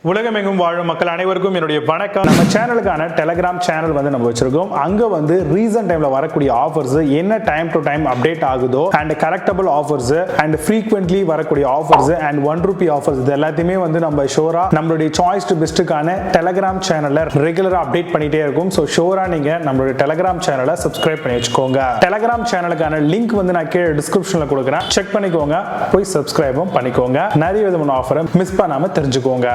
உலகமெங்கும் வாழும் மக்கள் அனைவருக்கும் என்னுடைய வணக்கம். நம்ம சேனலுக்கான டெலிகிராம் சேனல் வந்து நம்ம வச்சிருக்கோம். அங்க வந்து ரீசன்ட் டைம்ல வரக்கூடிய ஆஃபர்ஸ் என்ன டைம் டு டைம் அப்டேட் ஆகுதோ and correctable offers and frequently வரக்கூடிய ஆஃபர்ஸ் அண்ட் ₹1 ஆஃபர்ஸ் இது எல்லாத்தையுமே வந்து நம்ம ஷோரா நம்மளுடைய சாய்ஸ் டு பெஸ்ட்டுக்கான டெலிகிராம் சேனல்ல ரெகுலரா அப்டேட் பண்ணிட்டே இருக்கும். ஸோ ஷோரா நீங்க நம்மளுடைய டெலிகிராம் சேனலை சப்ஸ்கிரைப் பண்ணி வச்சுக்கோங்க. டெலிகிராம் சேனலுக்கான லிங்க் வந்து நான் கீழே டிஸ்கிரிப்ஷன்ல கொடுக்குறேன், செக் பண்ணிக்கோங்க, போய் சப்ஸ்கிரைபும் பண்ணிக்கோங்க. நிறைய விதமான ஆஃபரை மிஸ் பண்ணாம தெரிஞ்சுக்கோங்க.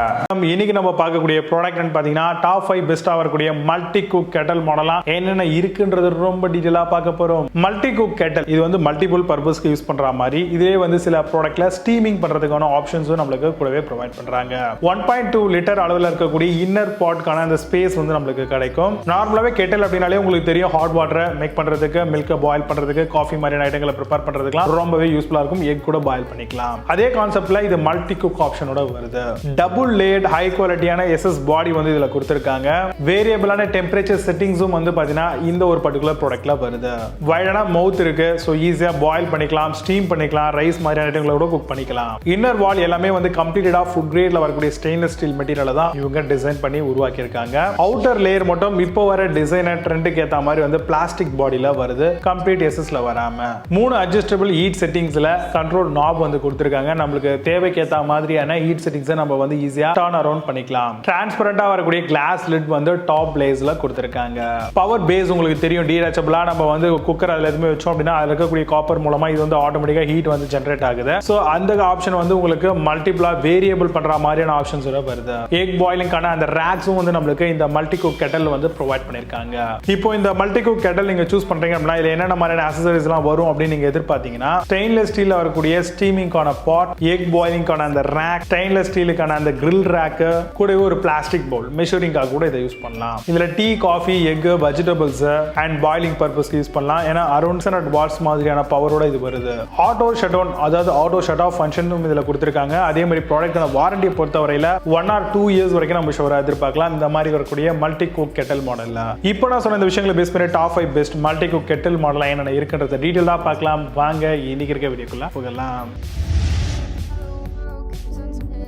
இன்னைக்கு நம்ம பார்க்கக்கூடிய ப்ராடக்ட் பாத்தீங்கன்னா டாப் 5 பெஸ்டா வரக்கூடிய மல்டி குக் கெட்டல் மாடலா என்னென்ன இருக்குன்றது ரொம்ப டீடைலா பார்க்க போறோம். மல்டி குக் கெட்டல் இது வந்து மல்டிபிள் பர்பஸ்க்கு யூஸ் பண்ற மாதிரி இதே வந்து சில ப்ராடக்ட்ல ஸ்டீமிங் பண்றதுக்கான ஆப்ஷன்ஸும் நம்மளுக்கு கூடவே ப்ரொவைட் பண்றாங்க. 1.2 லிட்டர் அளவில் இருக்கக்கூடிய இன்னர் பாட்கான அந்த ஸ்பேஸ் வந்து நம்மளுக்கு கிடைக்கும். நார்மலாவே கெட்டல் அப்படினாலே உங்களுக்கு தெரியும், ஹாட் வாட்டரை மேக் பண்றதுக்கு, மில்கை பாயில் பண்றதுக்கு, காஃபி மாதிரியான ஐட்டங்களை ப்ரிப்பேர் பண்றதுக்குலாம் ரொம்பவே யூஸ்ஃபுல்லா இருக்கும். எக் கூட பாயில் பண்ணிக்கலாம். அதே கான்செப்ட்ல இது மல்டி குக் ஆப்ஷனோட வருது. டபுள் லேயர்ட் ஹை குவாலிட்டியான SS பாடி வந்து இதுல கொடுத்திருக்காங்க. வேரியபிளான டெம்பரேச்சர் செட்டிங்ஸும் வந்து பாத்தீங்கன்னா இந்த ஒரு பர்టిక్యులர் ப்ராடக்ட்ல வருது. வைடான மவுத் இருக்கு, சோ ஈஸியா பாயில் பண்ணிக்கலாம், ஸ்டீம் பண்ணிக்கலாம், ரைஸ் மாதிரியான ஐட்டங்களை கூட குக் பண்ணிக்கலாம். இன்னர் வால் எல்லாமே வந்து கம்ப்ளீட்டடா ஃபுட் கிரேட்ல வரக்கூடிய ஸ்டெயின்லெஸ் ஸ்டீல் மெட்டீரியல் தான் இவங்க டிசைன் பண்ணி உருவாக்கி இருக்காங்க. அவுட்டர் லேயர் மட்டும் இப்போ வர டிசைனர் ட்ரெண்டுக்கு ஏத்த மாதிரி வந்து பிளாஸ்டிக் பாடியில வருது, கம்ப்ளீட் SSல வராம. 3 அட்ஜஸ்டபிள் ஹீட் செட்டிங்ஸ்ல கண்ட்ரோல் நாப் வந்து கொடுத்திருக்காங்க. நம்மளுக்கு தேவைக்கு ஏத்த மாதிரியான ஹீட் செட்டிங்ஸை நம்ம வந்து ஈஸியா டர்ன் அரவுண்ட் பண்ணிக்கலாம். டிரான்ஸ்பரண்டா வரக்கூடிய கிளாஸ் லிட் வந்து டாப் பிளேஸ்ல கொடுத்திருக்காங்க. பவர் பேஸ் உங்களுக்கு தெரியும், டீடாச்சபிளா நம்ம வந்து குக்கர் அதுல எதுவுமே வச்சோம் அப்படின்னா அதுல இருக்கக்கூடிய காப்பர் மூலமா இது வந்து ஆட்டோமேட்டிக்கா ஹீட் வந்து ஜெனரேட் ஆகுது. சோ அந்த ஆப்ஷன் வந்து உங்களுக்கு மல்டிபிளா வேரியபிள் பண்ற மாதிரியான ஆப்ஷன்ஸ் வருது. எக் பாயிலிங்கான அந்த ரேக்ஸும் வந்து நம்மளுக்கு இந்த மல்டி குக் கெட்டல் வந்து ப்ரொவைட் பண்ணிருக்காங்க. இப்போ இந்த மல்டி குக் கெட்டல் நீங்க சூஸ் பண்றீங்க அப்படின்னா இதுல என்னென்ன மாதிரியான அக்சசரிஸ் எல்லாம் வரும் அப்படின்னு நீங்க எதிர்பார்த்தீங்கன்னா ஸ்டெயின்லெஸ் ஸ்டீல்ல வரக்கூடிய ஸ்டீமிங்கான பாட், எக் பாயிலிங்கான அந்த ரேக், ஸ்டெயின்லெஸ் ஸ்டீலுக்கான அந்த கிரில் ரேக், கூட ஒரு பிளாஸ்டிக் பவுல் மெஷரிங்காக கூட இதை யூஸ் பண்ணலாம். இதுல tea, coffee, egg, vegetables and boiling பர்பஸ்க்கு யூஸ் பண்ணலாம். ஏன்னா அரௌண்ட் 600 வாட்ஸ் மாதிரியான பவரோட இது வருது. ஆட்டோ ஷட் டவுன், அதாவது ஆட்டோ ஷட் ஆஃப் ஃபங்க்ஷனும் இதுல கொடுத்திருக்காங்க. அதே மாதிரி ப்ராடக்டான வாரண்டியை பொறுத்தவரையில 1 or 2 இயர்ஸ் வரைக்கும் நம்ம ஷோரா எதிர்பார்க்கலாம் இந்த மாதிரி வரக்கூடிய மல்டி குக் கெட்டல் மாடல்ல. இப்போ நான் சொன்ன இந்த விஷயங்களை பேஸ் பண்ணி top 5 best multi cook kettle மாடலா என்னென்ன இருக்குன்றத டீடைலா பார்க்கலாம். வாங்க இன்னைக்கு இருக்க வீடியோக்குள்ள போகலாம்.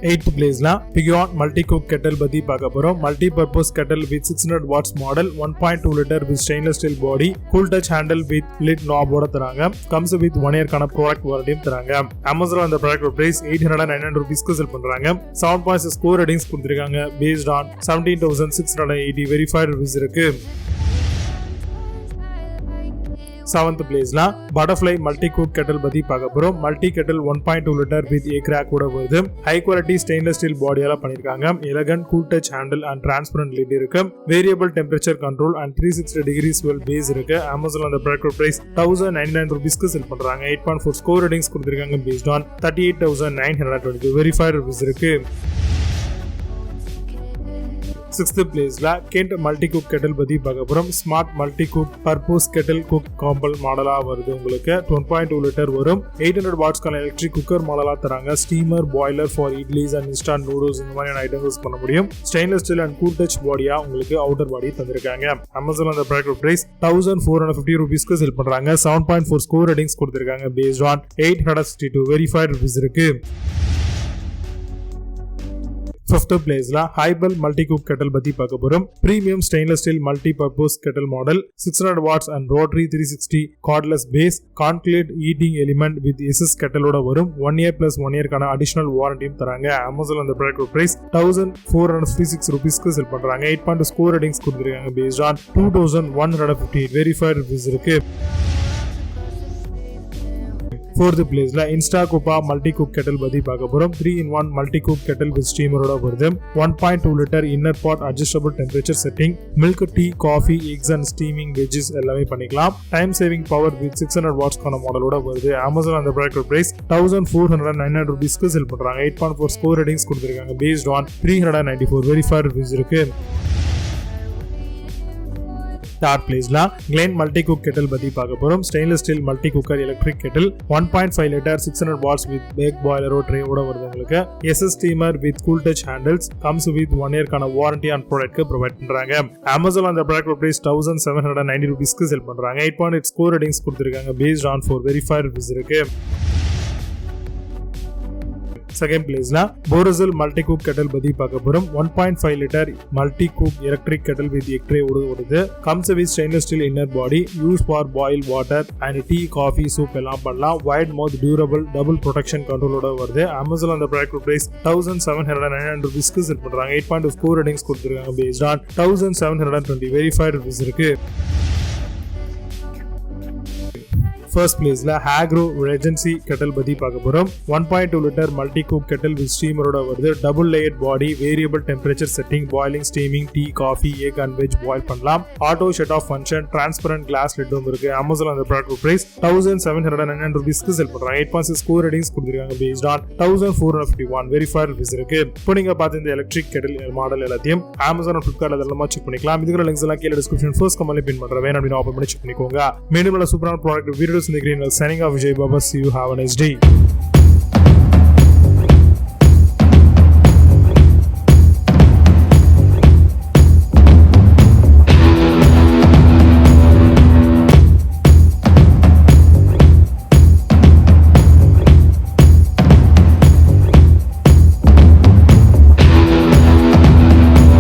8th பிளேஸ்ல பிகான் Multicook Kettle பத்தி பார்க்க போறோம். Multipurpose Kettle with 600 watts model, 1.2 liter with stainless steel body, cool touch handle with lid knob ஓட தராங்க. Comes with 1 year கான ப்ராடக்ட் வாரண்டியும் தராங்க. Amazon அந்த ப்ராடக்ட் பிரைஸ் ₹899 செல் பண்றாங்க. 7.6 ஸ்கோர் ரேட்டிங்ஸ் கொடுத்திருக்காங்க. based on 17,680 verified reviews இருக்கு. 7th பிளேஸ்ல பட்டர்ஃப்ளை Multicook Kettle பத்தி பார்க்க போறோம். Multi kettle 1.2 litre with egg rack கூட வருது. ஹை குவாலிட்டி ஸ்டெயின்லெஸ் ஸ்டீல் பாடியால பண்ணிருக்காங்க. Elegant cool touch handle and transparent lid இருக்கு. Variable temperature control and 360 degree swivel base இருக்கு. Amazon அந்த ப்ராடக்ட் பிரைஸ் ₹1,099 செல் பண்றாங்க. 8.4 ஸ்கோர் ரேட்டிங்ஸ் கொடுத்திருக்காங்க. based on 38,920 வெரிஃபைட் ரிவ்யூஸ் இருக்கு. 6th பிளேஸ்ல Kent Multicook Kettle பத்தி பார்க்க போறோம். Smart Multicook Purpose Kettle cook காம்பல் மாடலா வருது. உங்களுக்கு 1.2 லிட்டர் வரும். 800 வாட்ஸ் கான எலக்ட்ரிக் குக்கர் மாடலா தராங்க. Steamer, boiler for idlis and instant noodles இந்த மாதிரியான ஐட்டம்ஸ் யூஸ் பண்ண முடியும். Stainless steel and cool touch பாடியா உங்களுக்கு அவுட்டர் பாடி தந்திருக்காங்க. Amazon அந்த ப்ராடக்ட் பிரைஸ் ₹1,450 செல் பண்றாங்க. 7.4 ஸ்கோர் ரேட்டிங்ஸ் கொடுத்திருக்காங்க. based on 862 வெரிஃபைட் ரிவ்யூஸ் இருக்கு. 5th பிளேஸ்ல IBELL Multicook Kettle பத்தி பார்க்க போறோம். Premium stainless steel multipurpose kettle model, 600 watts and rotary 360 cordless base, concrete heating element with SS கெட்டலோட வரும். 1 year plus 1 year கான அடிஷனல் வாரண்டியும் தராங்க. Amazon அந்த ப்ராடக்ட் பிரைஸ் ₹1,456 செல் பண்றாங்க. 8.2 ஸ்கோர் ரேட்டிங்ஸ் கொடுத்திருக்காங்க. based on 2,158 வெரிஃபைட் ரிவ்யூஸ் இருக்கு. 4th பிளேஸ்ல InstaCuppa Multicook Kettle பத்தி பார்க்க போறோம். 3-in-1 Multicook Kettle with steamer-ஓட வருது. 1.2 litre inner pot, adjustable temperature setting, milk, tea, coffee, eggs and steaming veggies எல்லாமே பண்ணிக்கலாம். Time saving power with 600 watts கான மாடலோட வருது. Amazon அந்த ப்ராடக்ட் பிரைஸ் ₹1,499 செல் பண்றாங்க. 8.4 ஸ்கோர் ரேட்டிங்ஸ் கொடுத்திருக்காங்க. based on 394 வெரிஃபைட் ரிவ்யூஸ் இருக்கு. 3rd பிளேஸ்ல GLEN Multicook Kettle பத்தி பார்க்க போறோம். Stainless steel multi cooker electric kettle, 1.5 litre 600 watts with பேக் பாய்லரோ ட்ரேவோட வருது. உங்களுக்கு SS steamer with cool touch handles, comes with 1 year கான வாரண்டி அண்ட் ப்ராடக்ட் ப்ரொவைட் பண்றாங்க. Amazon அந்த ப்ராடக்ட் பிரைஸ் ₹1,790 செல் பண்றாங்க. 8.8 ஸ்கோர் ரேட்டிங்ஸ் கொடுத்திருக்காங்க. based on 4 வெரிஃபைட் ரிவ்யூஸ் இருக்கு. செகண்ட் பிளேஸ்ல Borosil Multicook Kettle பத்தி பார்க்க போறோம். 1.5 litre Multicook electric kettle with egg tray ஓடுது. comes with stainless steel inner body, used for boil water and tea, coffee, soup எல்லாம் பண்ணலாம். wide mouth, durable, double protection control ஓட வருது. Amazon அந்த product price 1799 rupeesக்கு செல் பண்றாங்க. 8.2 score ratings கொடுத்திருக்காங்க based on 1720 verified reviews இருக்கு. First place la AGARO Regency kettle பத்தி பார்க்க போறோம். 1.2 litre Multicook kettle with steamer ஓட வருது. double layered body, variable temperature setting, boiling, steaming, tea, coffee, egg and veg boil பண்ணலாம். auto shut off function, transparent glass lid இருக்கு. Amazon அந்த product price 1799 rupeesக்கு செல் பண்றாங்க. 8.6 score ratings கொடுத்திருக்காங்க based on 1451 verified reviews இருக்கு. இப்போ நீங்க பார்த்த இந்த எலக்ட்ரிக் kettle மாடல் எல்லாத்தையும் Amazon Flipkart அதெல்லாம் செக் பண்ணிக்கலாம். இதுக்கு லிங்க்ஸ் எல்லாம் கீழ description first கமெண்ட்ல பின் பண்றேன். வேணும் அப்படினா ஓபன் பண்ணி செக் பண்ணிக்கோங்க. மீண்டும் நல்ல சூப்பரான ப்ராடக்ட் வீடியோஸ் இந்த green signing off Vijay Baba. See you. Have a nice day.